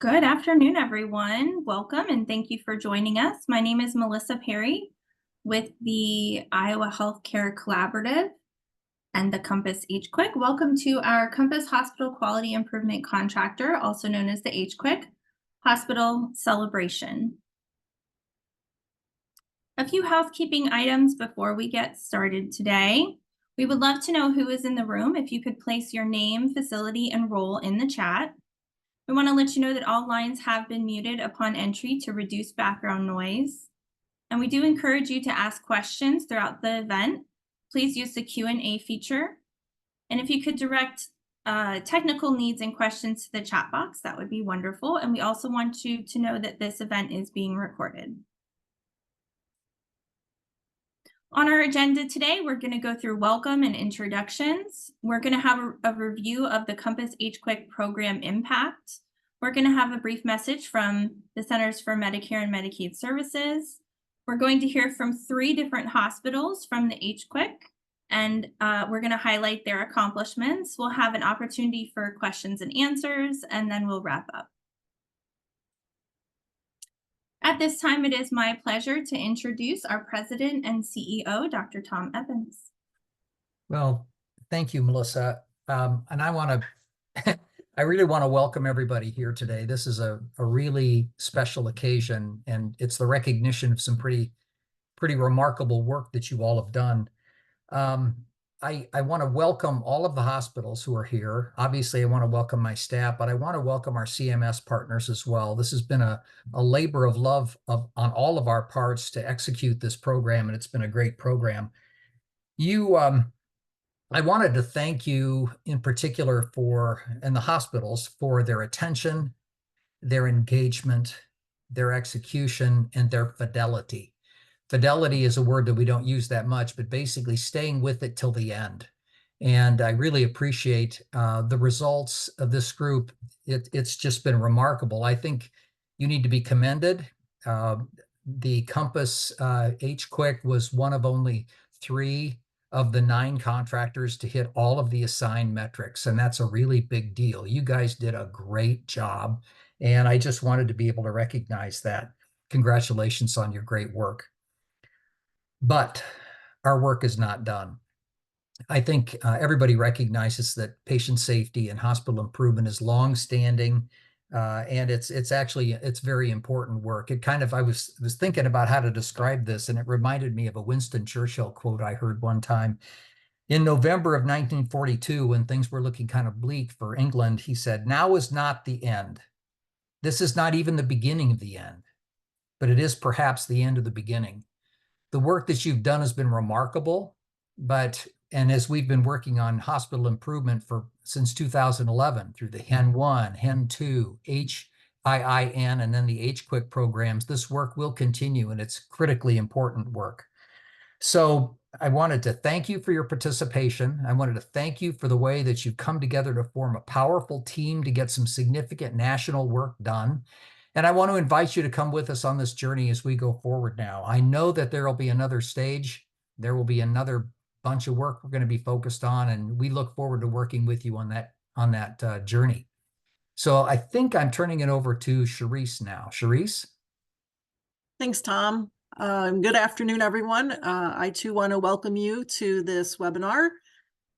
Good afternoon, everyone. Welcome and thank you for joining us. My name is Melissa Perry with the Iowa Healthcare Collaborative and the Compass HQIC. Welcome to our Compass Hospital Quality Improvement Contractor, also known as the HQIC, Hospital Celebration. A few housekeeping items before we get started today. We would love to know who is in the room. If you could place your name, facility, and role in the chat. We want to let you know that all lines have been muted upon entry to reduce background noise. And we do encourage you to ask questions throughout the event. Please use the Q&A feature. And if you could direct technical needs and questions to the chat box, that would be wonderful. And we also want you to know that this event is being recorded. On our agenda today, we're going to go through welcome and introductions. We're going to have a review of the Compass HQIC program impact. We're going to have a brief message from the Centers for Medicare and Medicaid Services. We're going to hear from 3 different hospitals from the HQIC, and we're going to highlight their accomplishments. We'll have an opportunity for questions and answers, and then we'll wrap up. At this time, it is my pleasure to introduce our President and CEO, Dr. Tom Evans. Well, thank you, Melissa. And I really want to welcome everybody here today. This is a really special occasion, and it's the recognition of some pretty remarkable work that you all have done. I want to welcome all of the hospitals who are here. Obviously, I want to welcome my staff, but I want to welcome our CMS partners as well. This has been a labor of love on all of our parts to execute this program, and it's been a great program. I wanted to thank you in particular and the hospitals for their attention, their engagement, their execution, and their fidelity. Fidelity is a word that we don't use that much, but basically staying with it till the end. And I really appreciate the results of this group. It's just been remarkable. I think you need to be commended. The Compass HQIC was one of only 3 of the 9 contractors to hit all of the assigned metrics, and that's a really big deal. You guys did a great job, and I just wanted to be able to recognize that. Congratulations on your great work. But our work is not done. I think everybody recognizes that patient safety and hospital improvement is long-standing, and it's very important work. I was thinking about how to describe this, and it reminded me of a Winston Churchill quote I heard one time. In November of 1942, when things were looking kind of bleak for England, he said, "Now is not the end. This is not even the beginning of the end, but it is perhaps the end of the beginning." The work that you've done has been remarkable, and as we've been working on hospital improvement since 2011 through the HEN 1, HEN 2, HIIN, and then the HQIC programs, this work will continue, and it's critically important work. So I wanted to thank you for your participation. I wanted to thank you for the way that you've come together to form a powerful team to get some significant national work done. And I want to invite you to come with us on this journey as we go forward now. I know that there will be another stage. There will be another bunch of work we're going to be focused on, and we look forward to working with you on that journey. So I think I'm turning it over to Charisse now. Charisse? Thanks, Tom. Good afternoon, everyone. I too want to welcome you to this webinar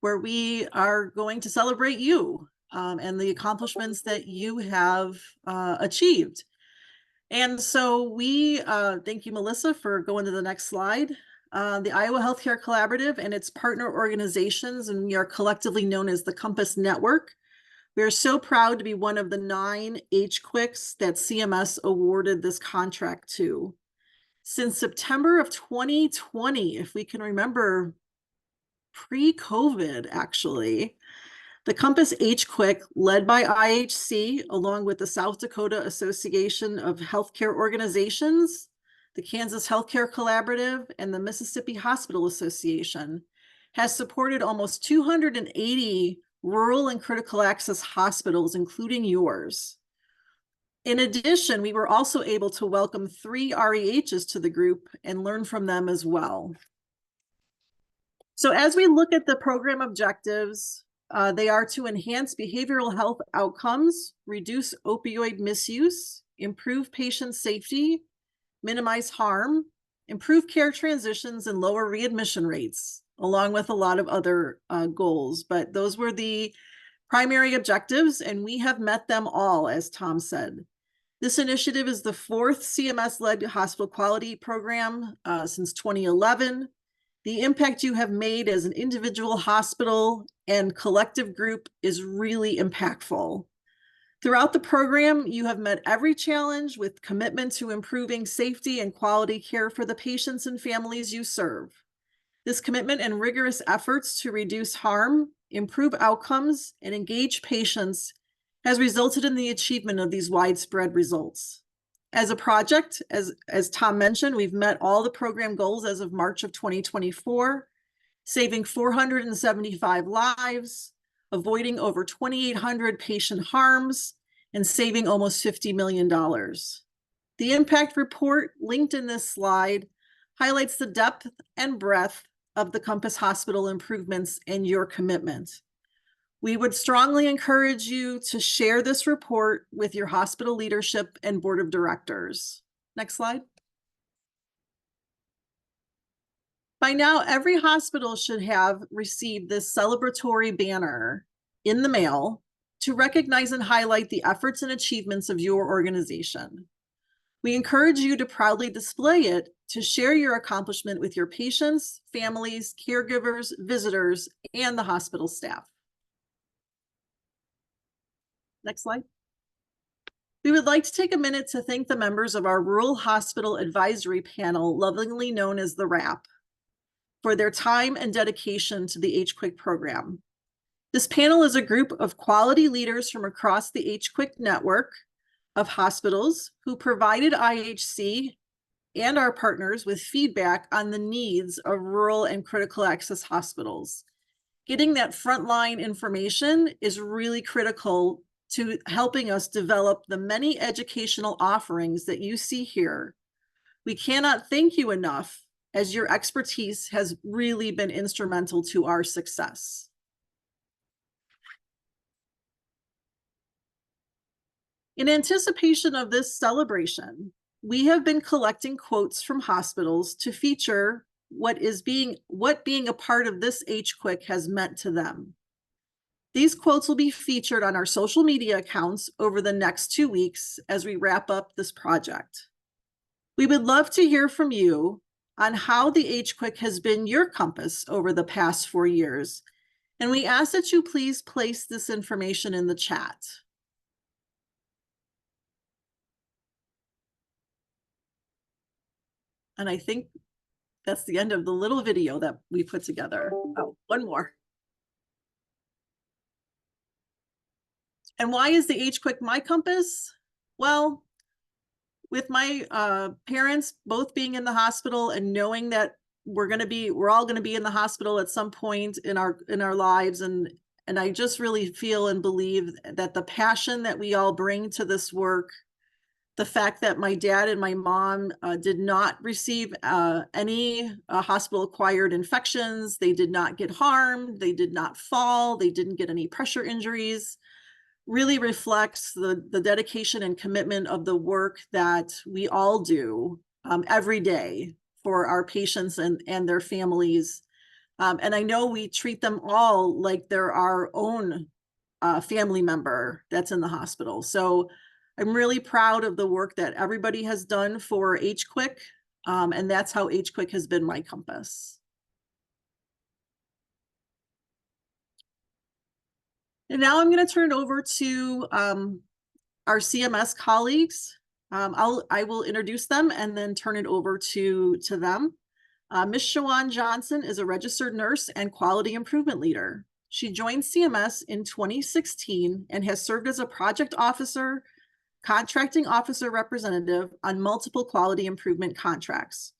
where we are going to celebrate you and the accomplishments that you have achieved. And so we thank you, Melissa, for going to the next slide. The Iowa Healthcare Collaborative and its partner organizations, and we are collectively known as the Compass Network. We are so proud to be one of the 9 HQICs that CMS awarded this contract to. Since September of 2020, if we can remember, pre-COVID actually, the Compass HQIC, led by IHC, along with the South Dakota Association of Healthcare Organizations, the Kansas Healthcare Collaborative, and the Mississippi Hospital Association, has supported almost 280 rural and critical access hospitals, including yours. In addition, we were also able to welcome 3 REHs to the group and learn from them as well. So as we look at the program objectives, They are to enhance behavioral health outcomes, reduce opioid misuse, improve patient safety, minimize harm, improve care transitions, and lower readmission rates, along with a lot of other goals. But those were the primary objectives, and we have met them all, as Tom said. This initiative is the 4th CMS-led hospital quality program since 2011. The impact you have made as an individual hospital and collective group is really impactful. Throughout the program, you have met every challenge with commitment to improving safety and quality care for the patients and families you serve. This commitment and rigorous efforts to reduce harm, improve outcomes, and engage patients has resulted in the achievement of these widespread results. As a project, as Tom mentioned, we've met all the program goals as of March of 2024, saving 475 lives, avoiding over 2,800 patient harms, and saving almost $50 million. The impact report linked in this slide highlights the depth and breadth of the Compass Hospital improvements and your commitment. We would strongly encourage you to share this report with your hospital leadership and board of directors. Next slide. By now, every hospital should have received this celebratory banner in the mail to recognize and highlight the efforts and achievements of your organization. We encourage you to proudly display it to share your accomplishment with your patients, families, caregivers, visitors, and the hospital staff. Next slide. We would like to take a minute to thank the members of our Rural Hospital Advisory Panel, lovingly known as the RAP, for their time and dedication to the HQIC program. This panel is a group of quality leaders from across the HQIC network of hospitals who provided IHC and our partners with feedback on the needs of rural and critical access hospitals. Getting that frontline information is really critical to helping us develop the many educational offerings that you see here. We cannot thank you enough, as your expertise has really been instrumental to our success. In anticipation of this celebration, we have been collecting quotes from hospitals to feature what being a part of this HQIC has meant to them. These quotes will be featured on our social media accounts over the next 2 weeks as we wrap up this project. We would love to hear from you on how the HQIC has been your compass over the past 4 years, and we ask that you please place this information in the chat. And I think that's the end of the little video that we put together. Oh, one more. And why is the HQIC my compass? Well, with my parents both being in the hospital and knowing that we're all going to be in the hospital at some point in our lives, and I just really feel and believe that the passion that we all bring to this work, the fact that my dad and my mom did not receive any hospital-acquired infections, they did not get harmed, they did not fall, they didn't get any pressure injuries, really reflects the dedication and commitment of the work that we all do every day for our patients and their families. And I know we treat them all like they're our own family member that's in the hospital. So I'm really proud of the work that everybody has done for HQIC, and that's how HQIC has been my compass. And now I'm going to turn it over to our CMS colleagues. I will introduce them and then turn it over to them. Ms. Shawan Johnson is a registered nurse and quality improvement leader. She joined CMS in 2016 and has served as a project officer, contracting officer representative on multiple quality improvement contracts.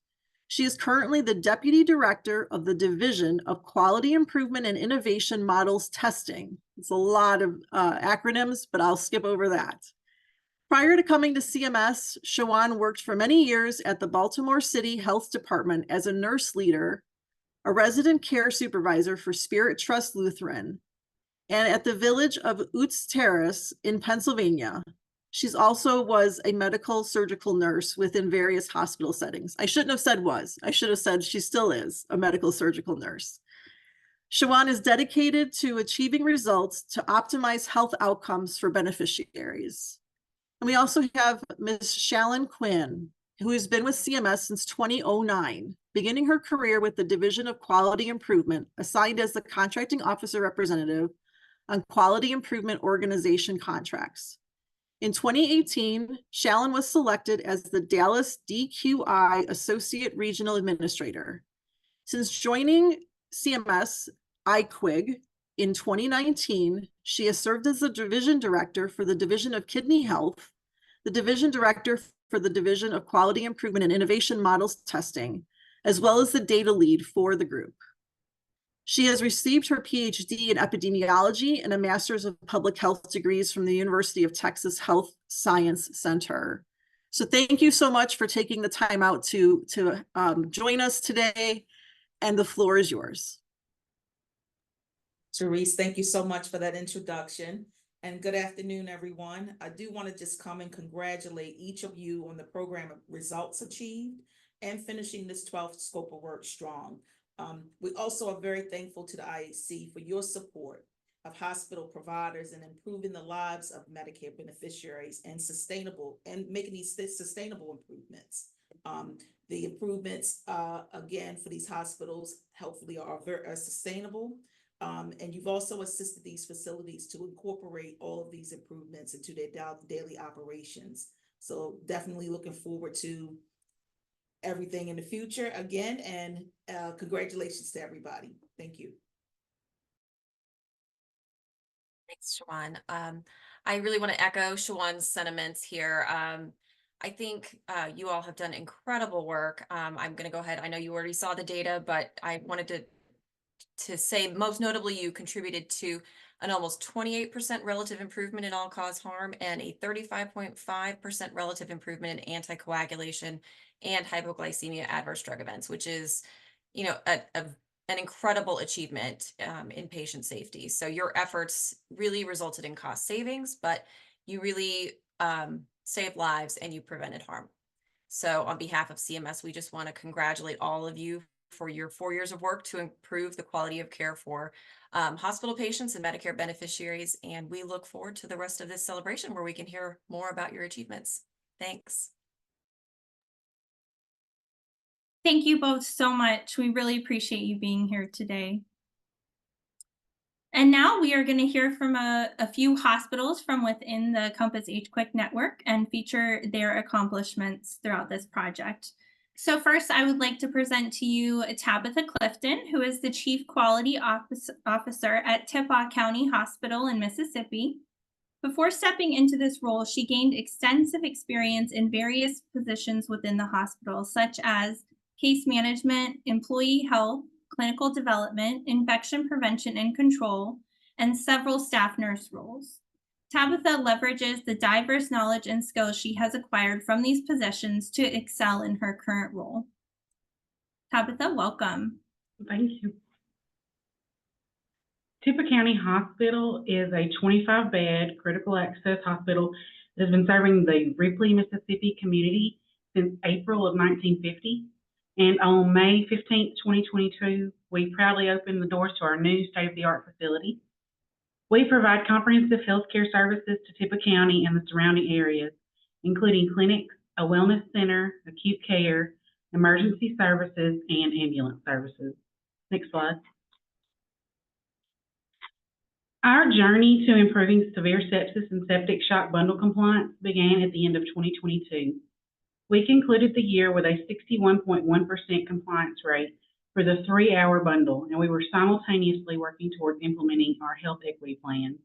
She is currently the Deputy Director of the Division of Quality Improvement and Innovation Models Testing. It's a lot of acronyms, but I'll skip over that. Prior to coming to CMS, Shawan worked for many years at the Baltimore City Health Department as a nurse leader, a resident care supervisor for Spirit Trust Lutheran. and at the village of Utes Terrace in Pennsylvania. She's also was a medical surgical nurse within various hospital settings. I shouldn't have said was. I should have said she still is a medical surgical nurse. Shawan is dedicated to achieving results to optimize health outcomes for beneficiaries. And we also have Ms. Shallon Quinn, who has been with CMS since 2009, beginning her career with the Division of Quality Improvement, assigned as the contracting officer representative on quality improvement organization contracts. In 2018, Shallon was selected as the Dallas DQI Associate Regional Administrator. Since joining CMS HQIC in 2019, she has served as the Division Director for the Division of Kidney Health, the Division Director for the Division of Quality Improvement and Innovation Models Testing, as well as the data lead for the group. She has received her PhD in epidemiology and a master's of public health degrees from the University of Texas Health Science Center. So thank you so much for taking the time out to join us today, and the floor is yours. Therese, thank you so much for that introduction, and good afternoon, everyone. I do want to just come and congratulate each of you on the program results achieved and finishing this 12th scope of work strong. We also are very thankful to the IHC for your support of hospital providers and improving the lives of Medicare beneficiaries and making these sustainable improvements. The improvements, again, for these hospitals, hopefully are very sustainable. And you've also assisted these facilities to incorporate all of these improvements into their daily operations. So definitely looking forward to everything in the future again, and congratulations to everybody. Thank you. Thanks, Shawan. I really want to echo Shawan's sentiments here. I think you all have done incredible work. I'm going to go ahead. I know you already saw the data, but I wanted to say most notably you contributed to an almost 28% relative improvement in all-cause harm and a 35.5% relative improvement in anticoagulation and hypoglycemia adverse drug events, which is, you know, an incredible achievement in patient safety. So your efforts really resulted in cost savings, but you really saved lives and you prevented harm. So on behalf of CMS, we just want to congratulate all of you for your 4 years of work to improve the quality of care for hospital patients and Medicare beneficiaries. And we look forward to the rest of this celebration where we can hear more about your achievements. Thanks. Thank you both so much. We really appreciate you being here today. And now we are going to hear from a few hospitals from within the Compass HQIC network and feature their accomplishments throughout this project. So first, I would like to present to you Tabitha Clifton, who is the Chief Quality Officer at Tippah County Hospital in Mississippi. Before stepping into this role, she gained extensive experience in various positions within the hospital, such as case management, employee health, clinical development, infection prevention and control, and several staff nurse roles. Tabitha leverages the diverse knowledge and skills she has acquired from these positions to excel in her current role. Tabitha, welcome. Thank you. Tippah County Hospital is a 25-bed critical access hospital that has been serving the Ripley, Mississippi community since April of 1950. And on May 15th, 2022, we proudly opened the doors to our new state-of-the-art facility. We provide comprehensive healthcare services to Tippah County and the surrounding areas, including clinics, a wellness center, acute care, emergency services, and ambulance services. Next slide. Our journey to improving severe sepsis and septic shock bundle compliance began at the end of 2022. We concluded the year with a 61.1% compliance rate for the 3-hour bundle, and we were simultaneously working towards implementing our health equity plan.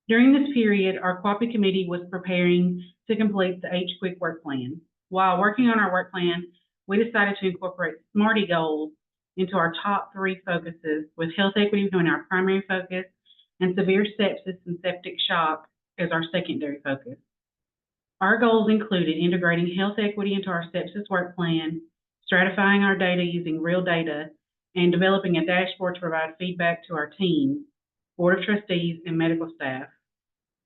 During this period, our QAPI committee was preparing to complete the HQIC work plan. While working on our work plan, we decided to incorporate SMARTY goals into our top 3 focuses, with health equity being our primary focus and severe sepsis and septic shock as our secondary focus. Our goals included integrating health equity into our sepsis work plan, stratifying our data using real data, and developing a dashboard to provide feedback to our team. Board of Trustees, and medical staff.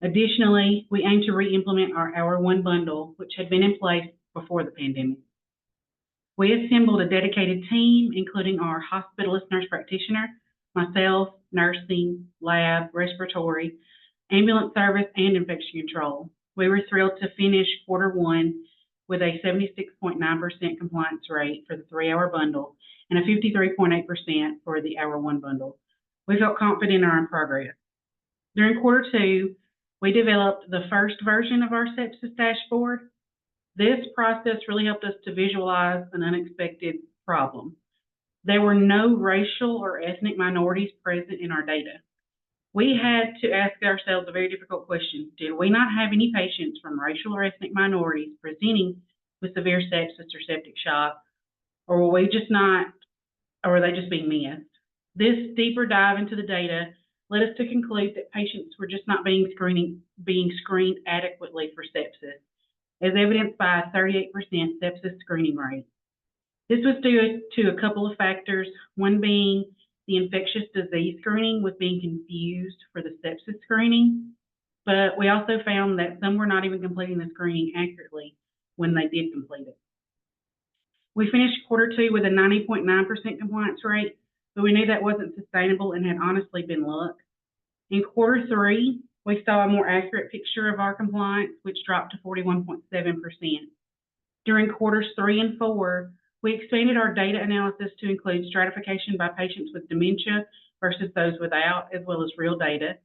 Additionally, we aim to re-implement our Hour One bundle, which had been in place before the pandemic. We assembled a dedicated team, including our hospitalist nurse practitioner, myself, nursing, lab, respiratory, ambulance service, and infection control. We were thrilled to finish Q1 with a 76.9% compliance rate for the 3-hour bundle and a 53.8% for the Hour One bundle. We felt confident in our progress. During Q2, we developed the first version of our sepsis dashboard. This process really helped us to visualize an unexpected problem. There were no racial or ethnic minorities present in our data. We had to ask ourselves a very difficult question. Did we not have any patients from racial or ethnic minorities presenting with severe sepsis or septic shock, or were they just being missed? This deeper dive into the data led us to conclude that patients were just not being screened adequately for sepsis, as evidenced by a 38% sepsis screening rate. This was due to a couple of factors, one being the infectious disease screening was being confused for the sepsis screening, but we also found that some were not even completing the screening accurately when they did complete it. We finished Q2 with a 90.9% compliance rate, but we knew that wasn't sustainable and had honestly been luck. In Q3, we saw a more accurate picture of our compliance, which dropped to 41.7%. During quarters 3 and 4, we expanded our data analysis to include stratification by patients with dementia versus those without, as well as real data.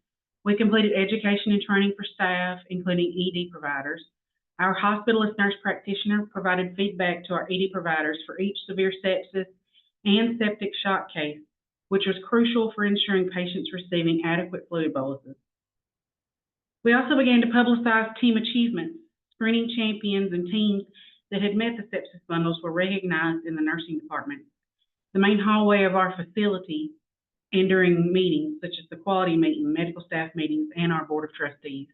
We completed education and training for staff, including ED providers. Our hospitalist nurse practitioner provided feedback to our ED providers for each severe sepsis and septic shock case, which was crucial for ensuring patients receiving adequate fluid boluses. We also began to publicize team achievements. Screening champions and teams that had met the sepsis bundles were recognized in the nursing department, the main hallway of our facility, and during meetings such as the quality meeting, medical staff meetings, and our board of trustees.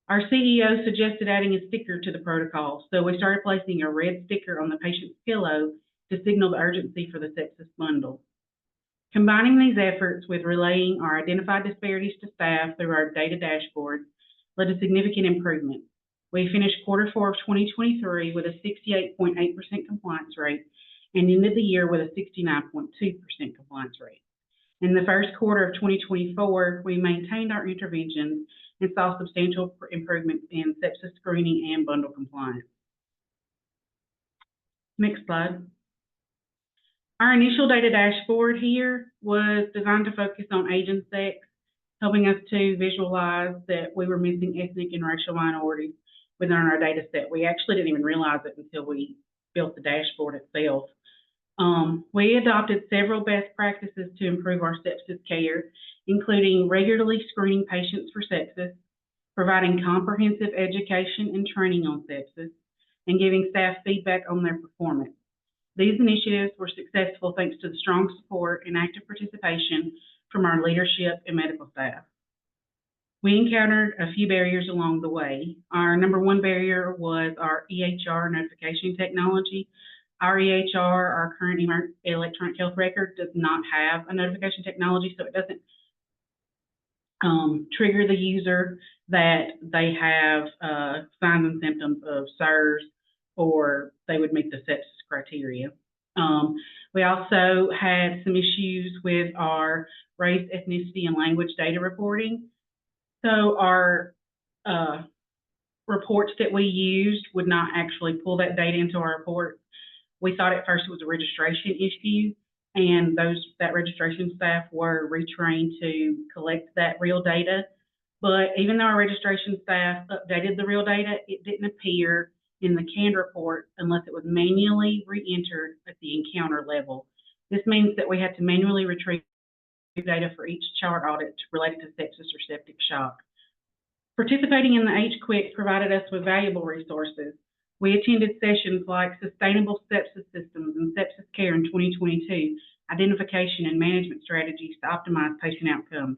Our CEO suggested adding a sticker to the protocol, so we started placing a red sticker on the patient's pillow to signal the urgency for the sepsis bundle. Combining these efforts with relaying our identified disparities to staff through our data dashboard led to significant improvement. We finished Q4 of 2023 with a 68.8% compliance rate and ended the year with a 69.2% compliance rate. In the first quarter of 2024, we maintained our interventions and saw substantial improvements in sepsis screening and bundle compliance. Next slide. Our initial data dashboard here was designed to focus on age and sex, helping us to visualize that we were missing ethnic and racial minorities within our data set. We actually didn't even realize it until we built the dashboard itself. We adopted several best practices to improve our sepsis care, including regularly screening patients for sepsis, providing comprehensive education and training on sepsis, and giving staff feedback on their performance. These initiatives were successful thanks to the strong support and active participation from our leadership and medical staff. We encountered a few barriers along the way. Our number one barrier was our EHR notification technology. Our EHR, our current electronic health record, does not have a notification technology, so it doesn't trigger the user that they have signs and symptoms of SIRS or they would meet the sepsis criteria. We also had some issues with our race, ethnicity, and language data reporting. So our reports that we used would not actually pull that data into our report. We thought at first it was a registration issue, and that registration staff were retrained to collect that real data. But even though our registration staff updated the real data, it didn't appear in the canned report unless it was manually re-entered at the encounter level. This means that we had to manually retrieve data for each chart audit related to sepsis or septic shock. Participating in the HQIC provided us with valuable resources. We attended sessions like Sustainable Sepsis Systems and Sepsis Care in 2022, identification and management strategies to optimize patient outcomes.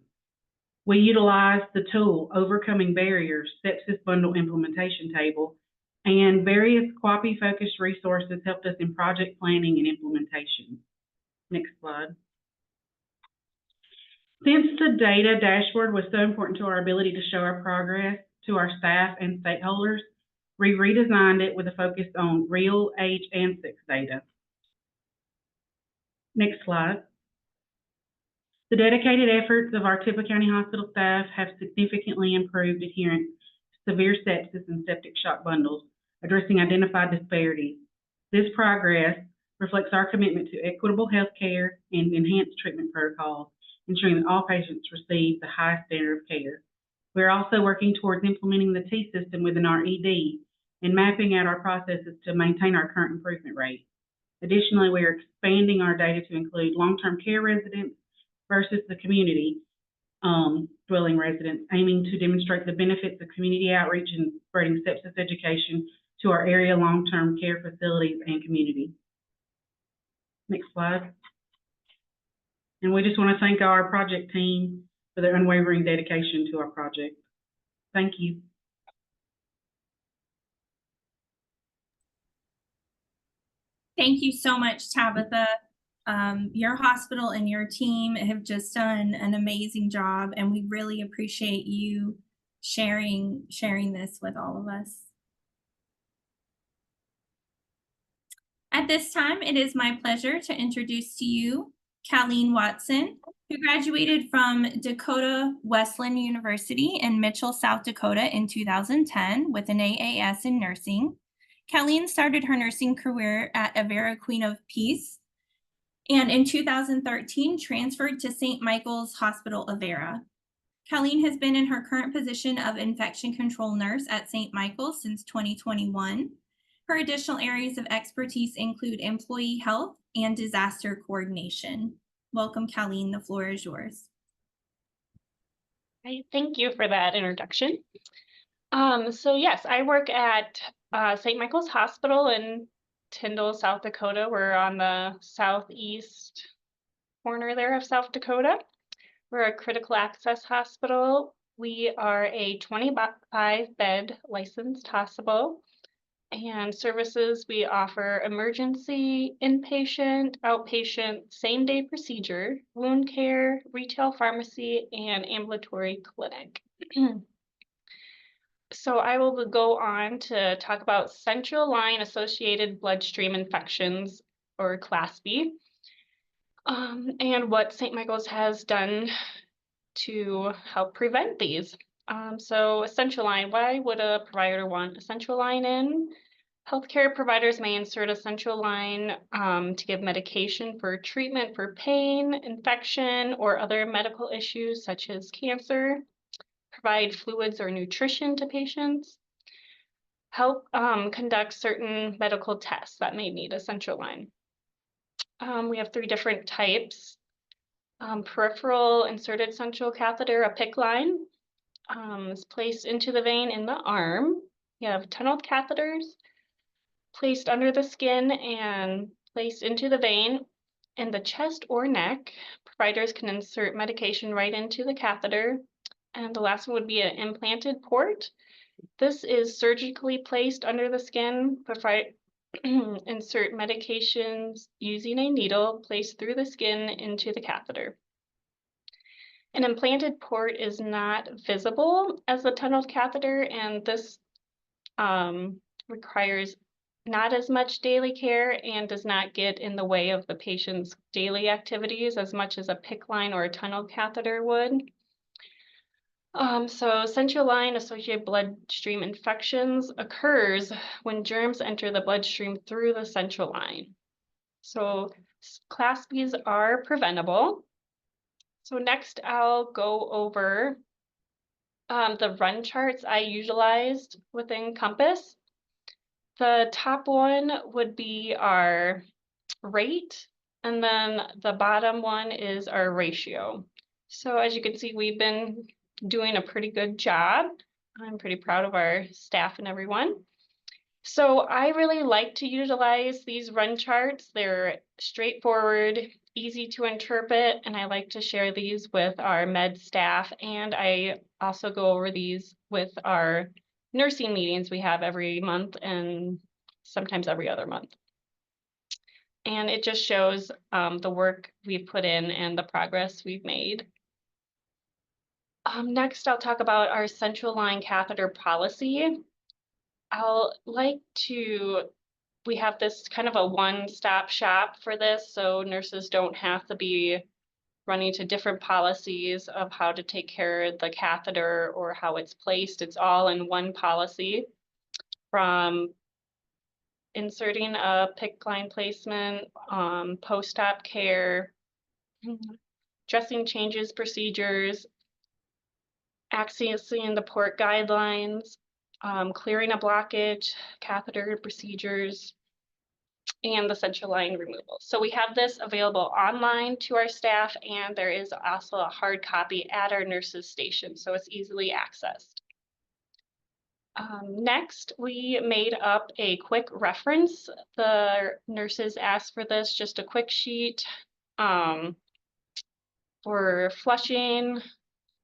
We utilized the tool Overcoming Barriers, Sepsis Bundle Implementation Table, and various QAPI-focused resources helped us in project planning and implementation. Next slide. Since the data dashboard was so important to our ability to show our progress to our staff and stakeholders, we redesigned it with a focus on real age and sex data. Next slide. The dedicated efforts of our Tippah County Hospital staff have significantly improved adherence to severe sepsis and septic shock bundles, addressing identified disparities. This progress reflects our commitment to equitable health care and enhanced treatment protocols, ensuring that all patients receive the highest standard of care. We're also working towards implementing the T system within our ED and mapping out our processes to maintain our current improvement rate. Additionally, we are expanding our data to include long-term care residents versus the community dwelling residents, aiming to demonstrate the benefits of community outreach and spreading sepsis education to our area long-term care facilities and community. Next slide. And we just want to thank our project team for their unwavering dedication to our project. Thank you. Thank you so much, Tabitha. Your hospital and your team have just done an amazing job, and we really appreciate you sharing this with all of us. At this time, it is my pleasure to introduce to you Colleen Watson, who graduated from Dakota Wesleyan University in Mitchell, South Dakota in 2010 with an AAS in nursing. Colleen started her nursing career at Avera Queen of Peace, and in 2013 transferred to St. Michael's Hospital Avera. Colleen has been in her current position of infection control nurse at St. Michael's since 2021. Her additional areas of expertise include employee health and disaster coordination. Welcome, Colleen. The floor is yours. Thank you for that introduction. So yes, I work at St. Michael's Hospital in Tyndall, South Dakota. We're on the southeast corner there of South Dakota. We're a critical access hospital. We are a 25-bed licensed hospital. And services we offer: emergency, inpatient, outpatient, same-day procedure, wound care, retail pharmacy, and ambulatory clinic. So I will go on to talk about central line associated bloodstream infections, or Class B, and what St. Michael's has done to help prevent these. So a central line, why would a provider want a central line in? Healthcare providers may insert a central line to give medication for treatment for pain, infection, or other medical issues such as cancer, provide fluids or nutrition to patients, help conduct certain medical tests that may need a central line. We have 3 different types. Peripheral inserted central catheter, a PICC line, is placed into the vein in the arm. You have tunneled catheters placed under the skin and placed into the vein in the chest or neck. Providers can insert medication right into the catheter. And the last one would be an implanted port. This is surgically placed under the skin. Insert medications using a needle placed through the skin into the catheter. An implanted port is not visible as a tunneled catheter, and this requires not as much daily care and does not get in the way of the patient's daily activities as much as a PICC line or a tunneled catheter would. So central line associated bloodstream infections occurs when germs enter the bloodstream through the central line. So Class Bs are preventable. So next I'll go over the run charts I utilized within Compass. The top one would be our rate, and then the bottom one is our ratio. So as you can see, we've been doing a pretty good job. I'm pretty proud of our staff and everyone. So I really like to utilize these run charts. They're straightforward, easy to interpret, and I like to share these with our med staff. And I also go over these with our nursing meetings we have every month and sometimes every other month. And it just shows the work we've put in and the progress we've made. Next, I'll talk about our central line catheter policy. We have this kind of a one-stop shop for this, so nurses don't have to be running to different policies of how to take care of the catheter or how it's placed. It's all in one policy, from inserting a PICC line placement, post-op care, dressing changes, procedures, accessing the port guidelines, clearing a blockage, catheter procedures, and the central line removal. So we have this available online to our staff, and there is also a hard copy at our nurses station, so it's easily accessed. Next, we made up a quick reference. The nurses asked for this, just a quick sheet for flushing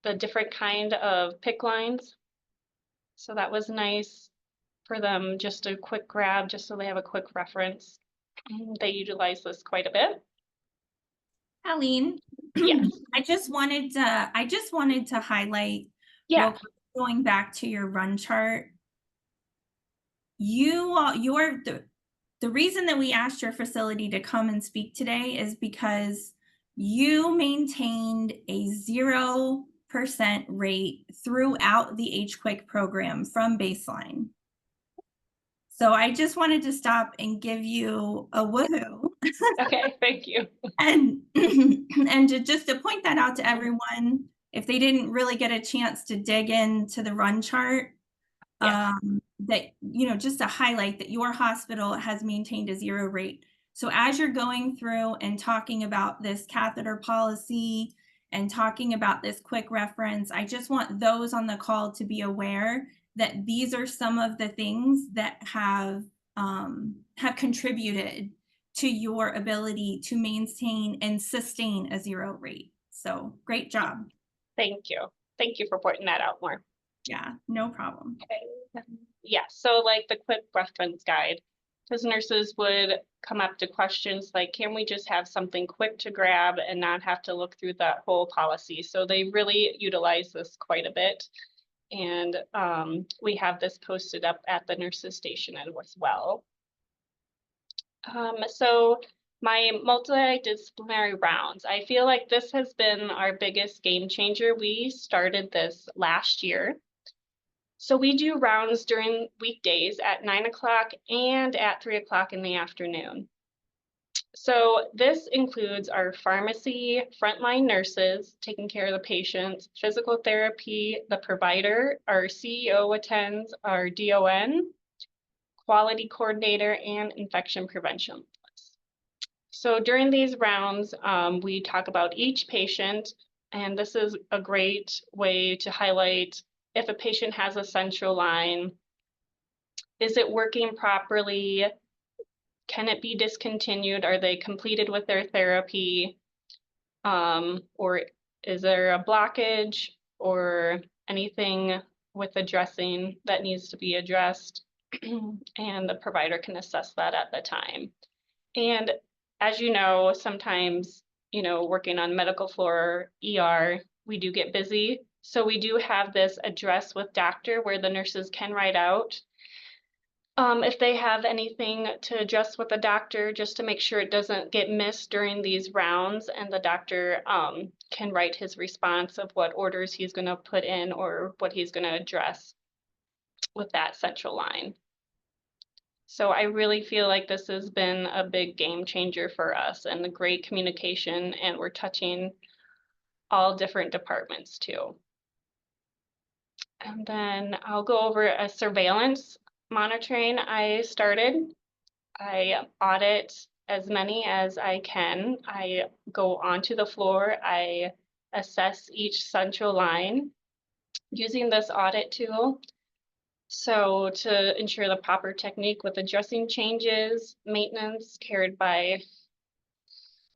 the different kind of PICC lines. So that was nice for them, just a quick grab, just so they have a quick reference. They utilize this quite a bit. Colleen, Yes. I just wanted to highlight, Yeah. real quick, going back to your run chart. The reason that we asked your facility to come and speak today is because you maintained a 0% rate throughout the HQIC program from baseline. So I just wanted to stop and give you a woohoo. Okay, thank you. And just to point that out to everyone, if they didn't really get a chance to dig into the run chart, Yes. that, just to highlight that your hospital has maintained a 0 rate. So as you're going through and talking about this catheter policy and talking about this quick reference, I just want those on the call to be aware that these are some of the things that have contributed to your ability to maintain and sustain a 0 rate. So great job. Thank you. Thank you for pointing that out more. Yeah, no problem. Okay. Yeah, so like the quick reference guide, because nurses would come up to questions like, can we just have something quick to grab and not have to look through that whole policy? So they really utilize this quite a bit. And we have this posted up at the nurses station as well. So my multidisciplinary rounds, I feel like this has been our biggest game changer. We started this last year. So we do rounds during weekdays at 9 o'clock and at 3 o'clock in the afternoon. So this includes our pharmacy, frontline nurses taking care of the patients, physical therapy, the provider, our CEO attends, our DON, quality coordinator, and infection prevention. So during these rounds, we talk about each patient, and this is a great way to highlight if a patient has a central line, is it working properly? Can it be discontinued? Are they completed with their therapy? Or is there a blockage or anything with the dressing that needs to be addressed? And the provider can assess that at the time. And as you know, sometimes, working on medical floor, ER, we do get busy. So we do have this address with doctor where the nurses can write out if they have anything to address with the doctor, just to make sure it doesn't get missed during these rounds, and the doctor can write his response of what orders he's going to put in or what he's going to address with that central line. So I really feel like this has been a big game changer for us and a great communication, and we're touching all different departments too. And then I'll go over a surveillance monitoring I started. I audit as many as I can. I go onto the floor. I assess each central line using this audit tool. So to ensure the proper technique with addressing changes, maintenance carried by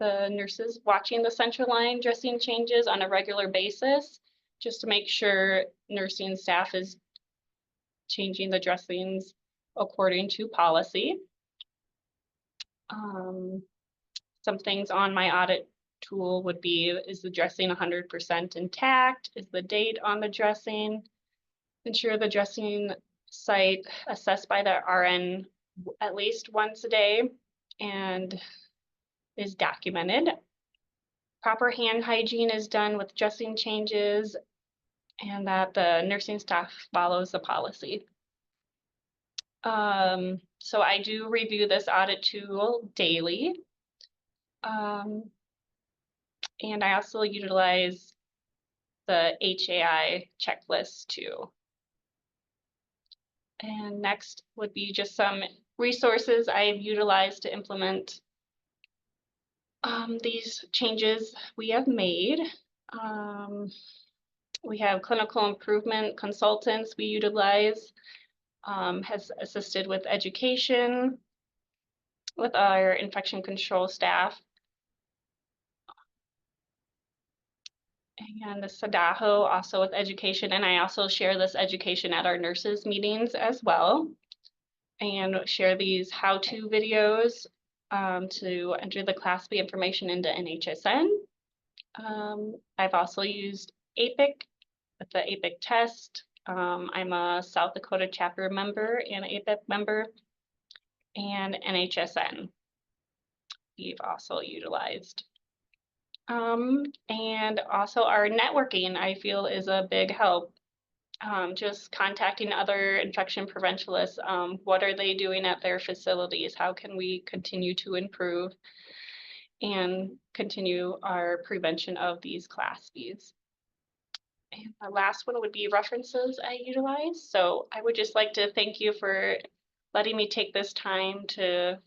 the nurses watching the central line dressing changes on a regular basis, just to make sure nursing staff is changing the dressings according to policy. Some things on my audit tool would be, is the dressing 100% intact? Is the date on the dressing? Ensure the dressing site assessed by the RN at least once a day and is documented. Proper hand hygiene is done with dressing changes and that the nursing staff follows the policy. So I do review this audit tool daily. And I also utilize the HAI checklist too. And next would be just some resources I've utilized to implement these changes we have made. We have clinical improvement consultants we utilize, has assisted with education with our infection control staff. And the SADAHO also with education, and I also share this education at our nurses meetings as well, and share these how-to videos to enter the Class B information into NHSN. I've also used APIC with the APIC test. I'm a South Dakota chapter member and an APIC member, and NHSN we've also utilized. And also our networking, I feel, is a big help. Just contacting other infection preventialists. What are they doing at their facilities? How can we continue to improve and continue our prevention of these Class Bs? And the last one would be references I utilize. So I would just like to thank you for letting me take this time to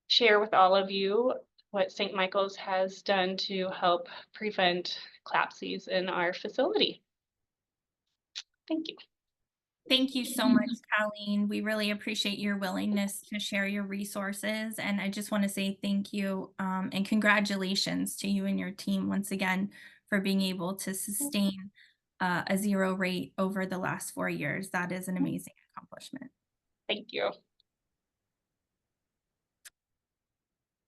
share with all of you what St. Michael's has done to help prevent CLABSIs in our facility. Thank you. Thank you so much, Colleen. We really appreciate your willingness to share your resources. And I just want to say thank you and congratulations to you and your team once again for being able to sustain a 0 rate over the last 4 years. That is an amazing accomplishment. Thank you.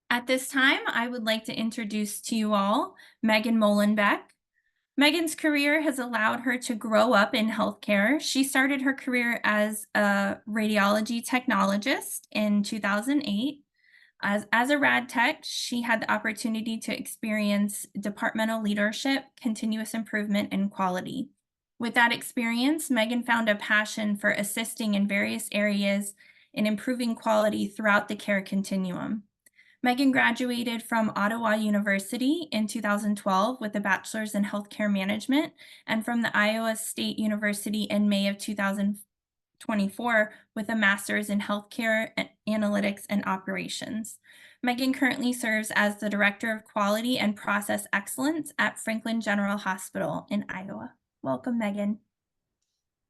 At this time, I would like to introduce to you all Megan Molenbeek. Megan's career has allowed her to grow up in healthcare. She started her career as a radiology technologist in 2008. As a rad tech, she had the opportunity to experience departmental leadership, continuous improvement, and quality. With that experience, Megan found a passion for assisting in various areas in improving quality throughout the care continuum. Megan graduated from Ottawa University in 2012 with a bachelor's in healthcare management and from the Iowa State University in May of 2024 with a master's in healthcare analytics and operations. Megan currently serves as the Director of Quality and Process Excellence at Franklin General Hospital in Iowa. Welcome, Megan.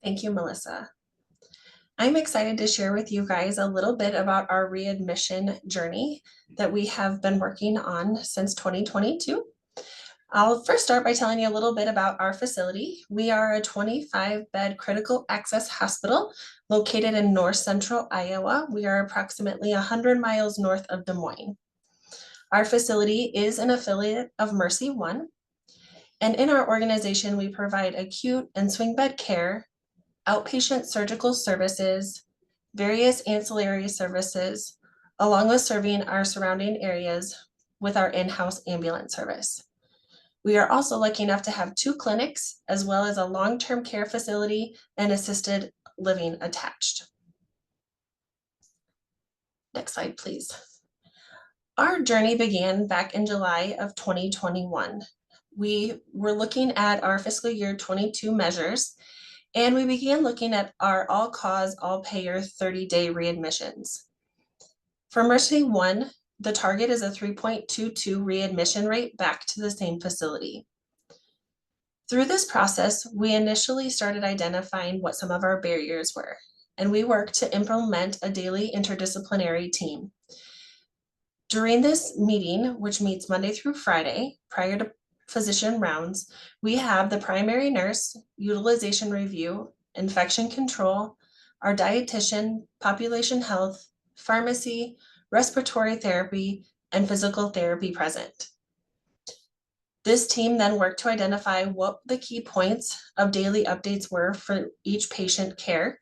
Thank you, Melissa. I'm excited to share with you guys a little bit about our readmission journey that we have been working on since 2022. I'll first start by telling you a little bit about our facility. We are a 25-bed critical access hospital located in north central Iowa. We are approximately 100 miles north of Des Moines. Our facility is an affiliate of Mercy One, and in our organization, we provide acute and swing bed care, outpatient surgical services, various ancillary services, along with serving our surrounding areas with our in-house ambulance service. We are also lucky enough to have 2 clinics, as well as a long-term care facility and assisted living attached. Next slide, please. Our journey began back in July of 2021. We were looking at our fiscal year 22 measures, and we began looking at our all-cause, all-payer 30-day readmissions. For Mercy One, the target is a 3.22 readmission rate back to the same facility. Through this process, we initially started identifying what some of our barriers were, and we worked to implement a daily interdisciplinary team. During this meeting, which meets Monday through Friday, prior to physician rounds, we have the primary nurse, utilization review, infection control, our dietitian, population health, pharmacy, respiratory therapy, and physical therapy present. This team then worked to identify what the key points of daily updates were for each patient care,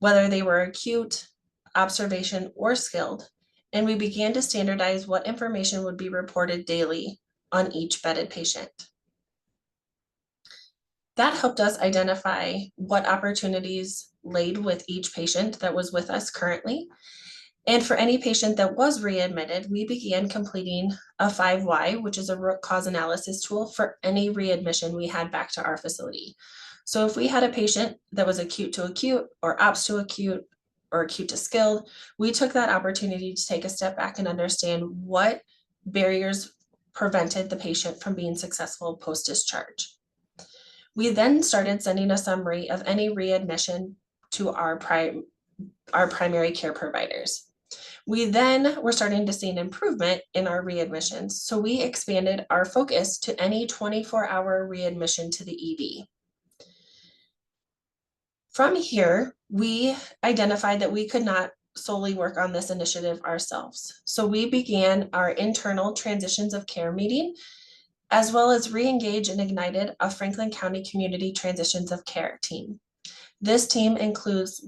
whether they were acute, observation, or skilled, and we began to standardize what information would be reported daily on each bedded patient. That helped us identify what opportunities laid with each patient that was with us currently. And for any patient that was readmitted, we began completing a 5Y, which is a root cause analysis tool for any readmission we had back to our facility. So if we had a patient that was acute to acute or ops to acute or acute to skilled, we took that opportunity to take a step back and understand what barriers prevented the patient from being successful post-discharge. We then started sending a summary of any readmission to our primary care providers. We then were starting to see an improvement in our readmissions, so we expanded our focus to any 24-hour readmission to the ED. From here, we identified that we could not solely work on this initiative ourselves. So we began our internal transitions of care meeting, as well as re-engage and ignited a Franklin County Community Transitions of Care team. This team includes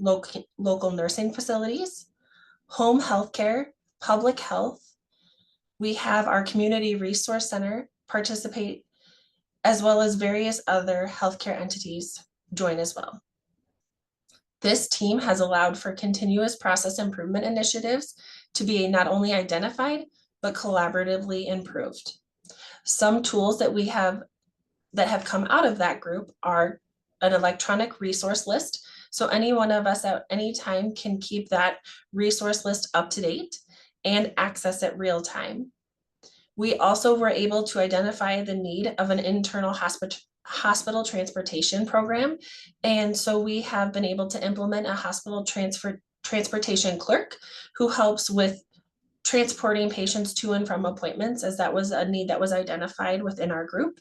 local nursing facilities, home health care, public health. We have our community resource center participate, as well as various other healthcare entities join as well. This team has allowed for continuous process improvement initiatives to be not only identified, but collaboratively improved. Some tools that we have that have come out of that group are an electronic resource list. So any one of us at any time can keep that resource list up to date and access it real time. We also were able to identify the need of an internal hospital transportation program. And so we have been able to implement a hospital transportation clerk who helps with transporting patients to and from appointments, as that was a need that was identified within our group.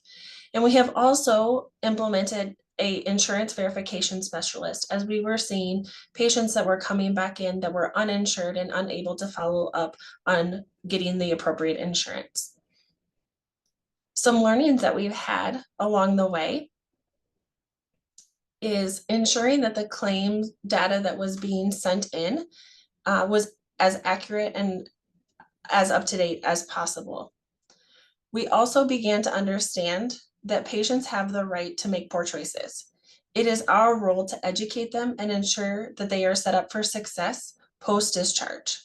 And we have also implemented a insurance verification specialist, as we were seeing patients that were coming back in that were uninsured and unable to follow up on getting the appropriate insurance. Some learnings that we've had along the way is ensuring that the claims data that was being sent in was as accurate and as up to date as possible. We also began to understand that patients have the right to make poor choices. It is our role to educate them and ensure that they are set up for success post-discharge.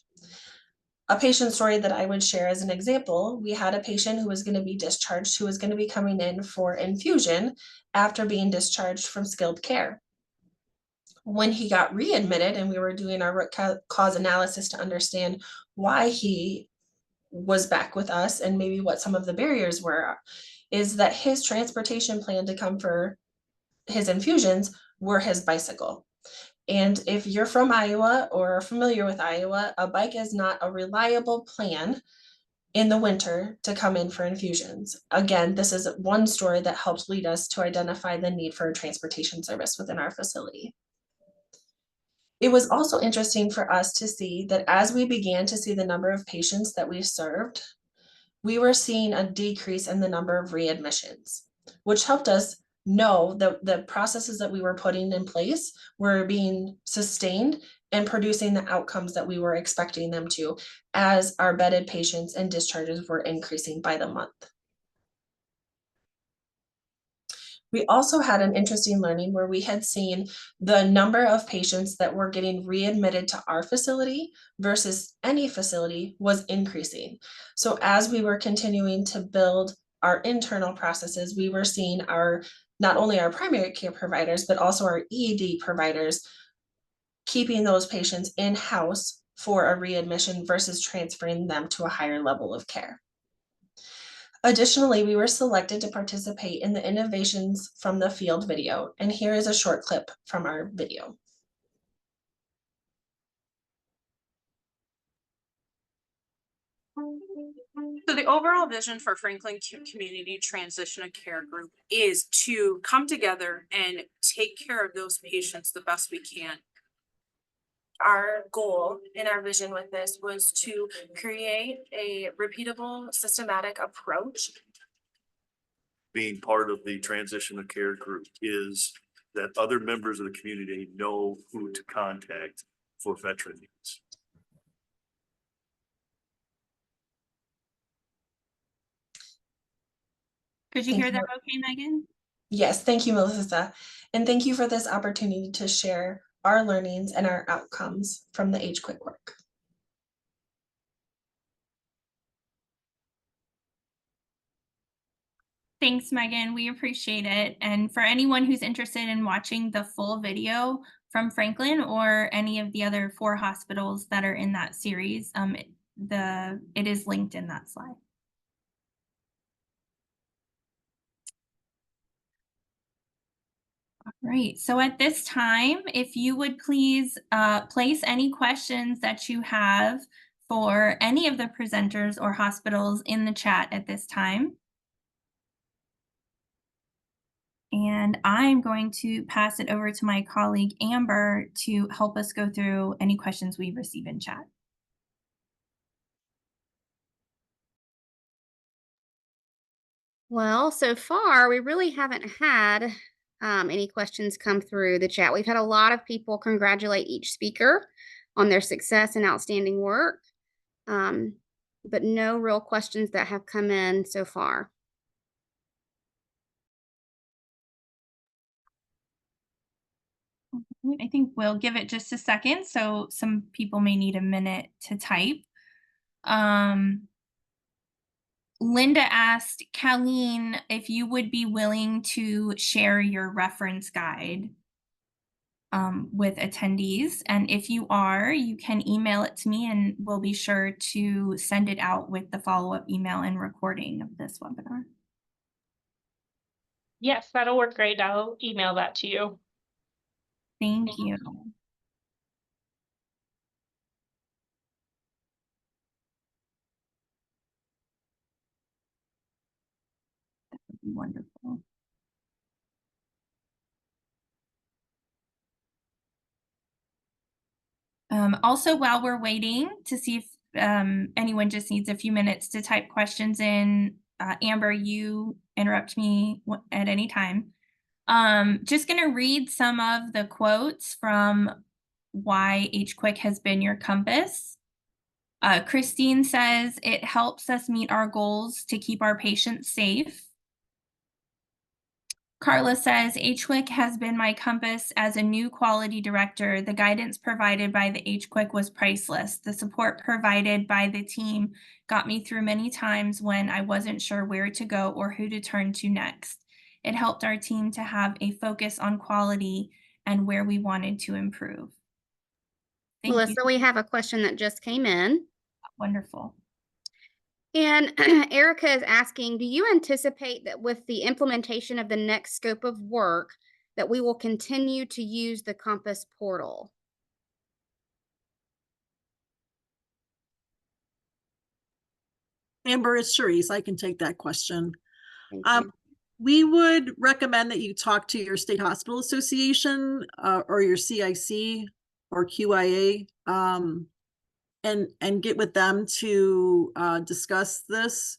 A patient story that I would share as an example, we had a patient who was going to be discharged, who was going to be coming in for infusion after being discharged from skilled care. When he got readmitted and we were doing our root cause analysis to understand why he was back with us and maybe what some of the barriers were, is that his transportation plan to come for his infusions were his bicycle. And if you're from Iowa or are familiar with Iowa, a bike is not a reliable plan in the winter to come in for infusions. Again, this is one story that helped lead us to identify the need for a transportation service within our facility. It was also interesting for us to see that as we began to see the number of patients that we served, we were seeing a decrease in the number of readmissions, which helped us know that the processes that we were putting in place were being sustained and producing the outcomes that we were expecting them to, as our bedded patients and discharges were increasing by the month. We also had an interesting learning where we had seen the number of patients that were getting readmitted to our facility versus any facility was increasing. So as we were continuing to build our internal processes, we were seeing not only our primary care providers, but also our ED providers keeping those patients in-house for a readmission versus transferring them to a higher level of care. Additionally, we were selected to participate in the Innovations from the Field video, and here is a short clip from our video. So the overall vision for Franklin Community Transition of Care Group is to come together and take care of those patients the best we can. Our goal and our vision with this was to create a repeatable, systematic approach being part of the transition of care group is that other members of the community know who to contact for veteran needs. Could you Thank hear you. that okay, Megan? Yes, thank you, Melissa. And thank you for this opportunity to share our learnings and our outcomes from the HQIC work. Thanks, Megan. We appreciate it. And for anyone who's interested in watching the full video from Franklin or any of the other 4 hospitals that are in that series, it is linked in that slide. All right, so at this time, if you would please place any questions that you have for any of the presenters or hospitals in the chat at this time. And I'm going to pass it over to my colleague Amber to help us go through any questions we receive in chat. Well, so far, we really haven't had any questions come through the chat. We've had a lot of people congratulate each speaker on their success and outstanding work, but no real questions that have come in so far. I think we'll give it just a second, so some people may need a minute to type. Linda asked Colleen if you would be willing to share your reference guide with attendees. And if you are, you can email it to me and we'll be sure to send it out with the follow-up email and recording of this webinar. Yes, that'll work great. I'll email that to you. Thank you. That would be wonderful. Also, while we're waiting to see if anyone just needs a few minutes to type questions in, Amber, you interrupt me at any time. Just going to read some of the quotes from why HQIC has been your compass. Christine says, it helps us meet our goals to keep our patients safe. Carla says, HQIC has been my compass as a new quality director. The guidance provided by the HQIC was priceless. The support provided by the team got me through many times when I wasn't sure where to go or who to turn to next. It helped our team to have a focus on quality and where we wanted to improve. Thank Melissa, you. we have a question that just came in. Wonderful. And Erica is asking, do you anticipate that with the implementation of the next scope of work that we will continue to use the Compass portal? Amber, it's Charisse. I can take that question. Thank you. We would recommend that you talk to your state hospital association or your CIC or QIA and get with them to discuss this.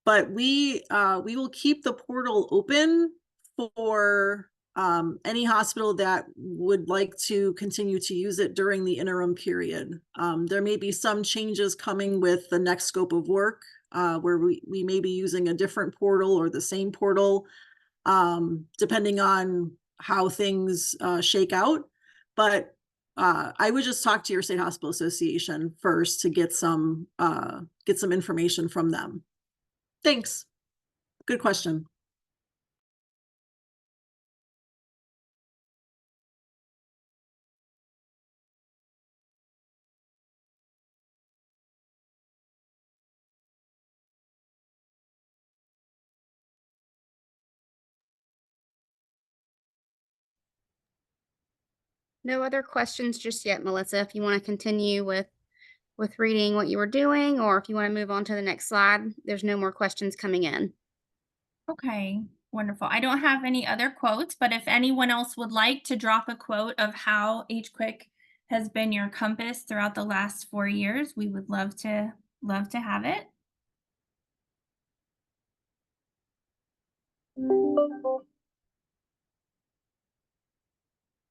But we will keep the portal open for any hospital that would like to continue to use it during the interim period. There may be some changes coming with the next scope of work where we may be using a different portal or the same portal, depending on how things shake out. But I would just talk to your state hospital association first to get some information from them. Thanks. Good question. No other questions just yet, Melissa. If you want to continue with reading what you were doing, or if you want to move on to the next slide, there's no more questions coming in. Okay, wonderful. I don't have any other quotes, but if anyone else would like to drop a quote of how HQIC has been your compass throughout the last 4 years, we would love to have it.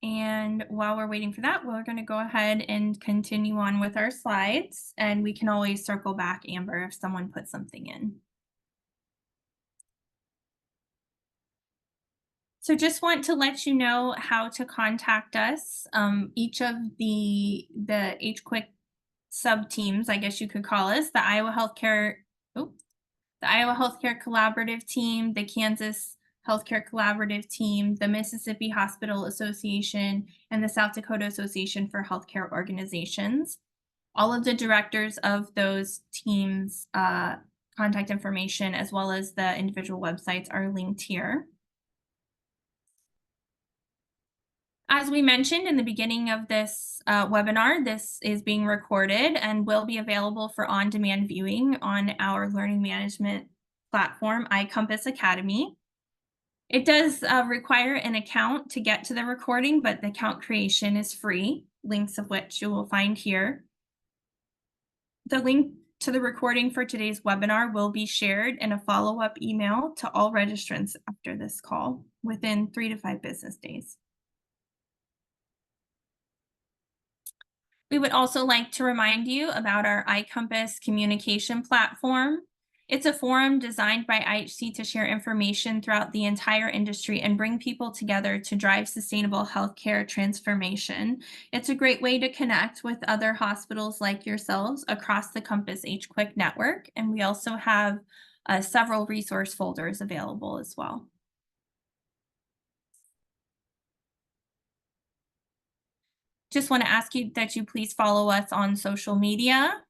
And while we're waiting for that, we're going to go ahead and continue on with our slides, and we can always circle back, Amber, if someone puts something in. So just want to let you know how to contact us. Each of the HQIC sub teams, I guess you could call us, the Iowa Healthcare Collaborative Team, the Kansas Healthcare Collaborative Team, the Mississippi Hospital Association, and the South Dakota Association for Healthcare Organizations. All of the directors of those teams' contact information, as well as the individual websites, are linked here. As we mentioned in the beginning of this webinar, this is being recorded and will be available for on-demand viewing on our learning management platform, iCompass Academy. It does require an account to get to the recording, but the account creation is free, links of which you will find here. The link to the recording for today's webinar will be shared in a follow-up email to all registrants after this call within 3 to 5 business days. We would also like to remind you about our iCompass communication platform. It's a forum designed by IHC to share information throughout the entire industry and bring people together to drive sustainable healthcare transformation. It's a great way to connect with other hospitals like yourselves across the Compass HQIC network, and we also have several resource folders available as well. Just want to ask you that you please follow us on social media.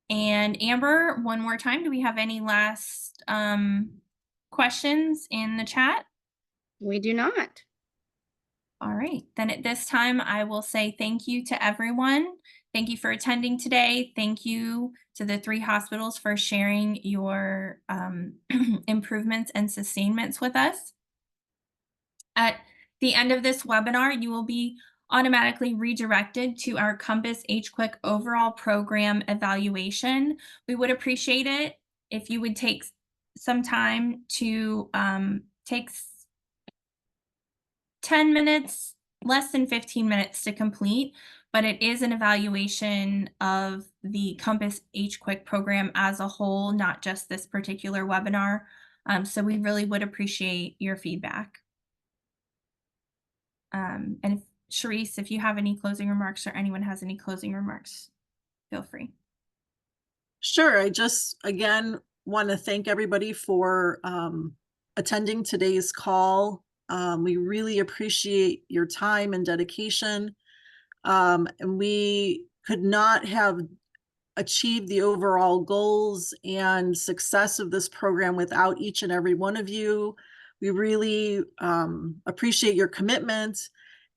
And Amber, one more time, do we have any last questions in the chat? We do not. All right, then at this time, I will say thank you to everyone. Thank you for attending today. Thank you to the 3 hospitals for sharing your improvements and sustainments with us. At the end of this webinar, you will be automatically redirected to our Compass HQIC overall program evaluation. We would appreciate it if you would take some time to take 10 minutes, less than 15 minutes to complete, but it is an evaluation of the Compass HQIC program as a whole, not just this particular webinar. So we really would appreciate your feedback. And if Charisse, if you have any closing remarks or anyone has any closing remarks, feel free. Sure. I just, again, want to thank everybody for attending today's call. We really appreciate your time and dedication. And we could not have achieved the overall goals and success of this program without each and every one of you. We really appreciate your commitment.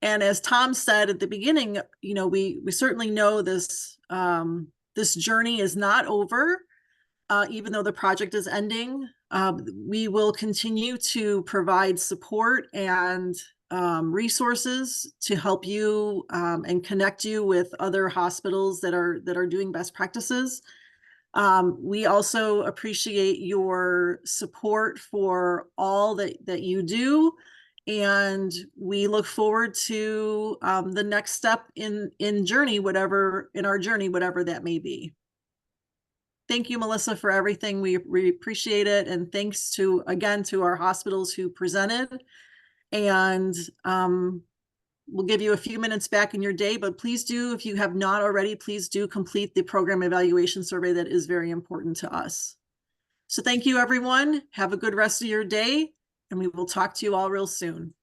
And as Tom said at the beginning, you know, we certainly know this this journey is not over, even though the project is ending. We will continue to provide support and resources to help you and connect you with other hospitals that are doing best practices. We also appreciate your support for all that you do, and we look forward to the next step in our journey, whatever that may be. Thank you, Melissa, for everything. We appreciate it, and thanks to our hospitals who presented. And we'll give you a few minutes back in your day, but please do, if you have not already, please do complete the program evaluation survey. That is very important to us. So thank you, everyone. Have a good rest of your day, and we will talk to you all real soon.